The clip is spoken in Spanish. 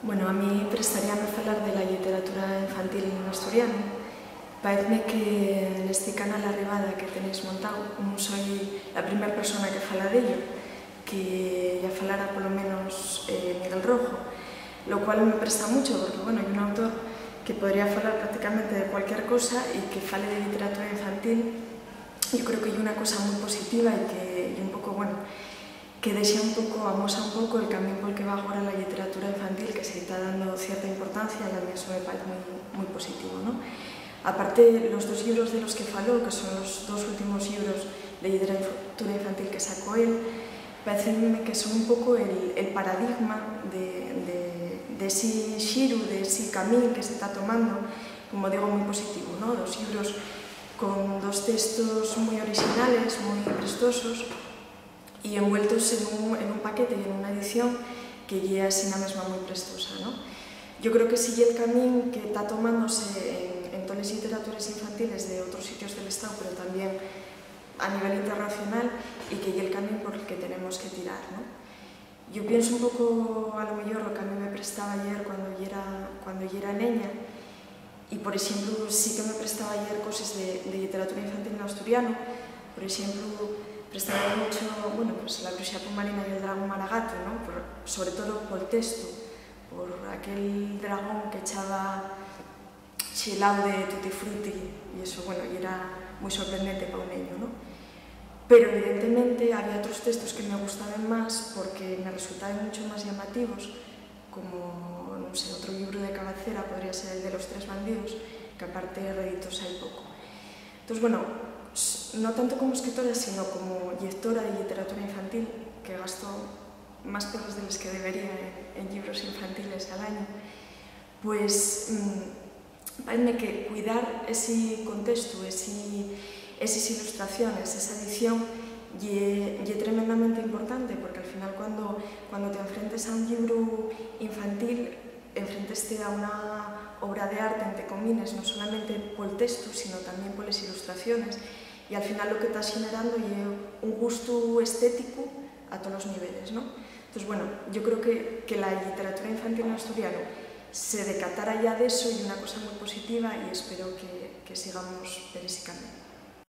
Bueno, a mí prestaríame falar de la literatura infantil en asturiano. Pareceme que neste canal Arrebada que tenéis montado non soy a primeira persona que fala dello, que ya falara polo menos Miguel Rojo, lo cual me presta mucho porque, bueno, hai un autor que podría falar prácticamente de cualquier cosa e que fale de literatura infantil. Yo creo que hai unha cosa moi positiva e que un pouco, bueno, que deixa un pouco, amosa un pouco el camino pol que va agora la literatura infantil, que se está dando cierta importancia, e a mí eso me parece moi positivo, ¿no? Aparte, los dos libros de los que faló, que son los dos últimos libros de literatura infantil que sacó él, parecen que son un pouco el paradigma de ese xiro, de ese camino que se está tomando, como digo, moi positivo, ¿no? Dos libros con dos textos moi originales, moi prestosos, e envueltos en un paquete e en unha edición que lle é así na mesma moi prestosa, ¿no? Yo creo que sigue el camino que está tomándose en todas las literaturas infantiles de otros sitios del Estado, pero también a nivel internacional, y que es el camino por el que tenemos que tirar, ¿no? Yo pienso un poco, a lo mejor, lo que a mí me prestaba ayer cuando yo era niña, y por ejemplo, sí que me prestaba ayer cosas de literatura infantil en asturiano. Por ejemplo, prestaba mucho, bueno, pues La bruxa pomarina y el dragón maragato, ¿no? Sobre todo por el texto, por aquel dragón que echaba xelado de tutti frutti, e eso, bueno, y era moi sorprendente para un niño, ¿no? Pero evidentemente había otros textos que me gustaban más porque me resultaban mucho más llamativos, como, no sé, otro libro de cabecera podría ser el de Los tres bandidos, que aparte reeditos hai pouco. Entonces, bueno, no tanto como escritora, sino como lectora de literatura infantil, que gasto más cosas de las que debería en libros infantiles al año, pues parece que cuidar ese contexto, esas ilustraciones, esa edición, es tremendamente importante, porque al final cuando te enfrentes a un libro infantil, enfrenteste a una obra de arte, entre comillas, no solamente por el texto, sino también por las ilustraciones, y al final lo que estás generando es un gusto estético a todos los niveles, ¿no? Entonces, bueno, yo creo que la literatura infantil en asturiano se decatara ya de eso y una cosa muy positiva, y espero que sigamos por ese camino.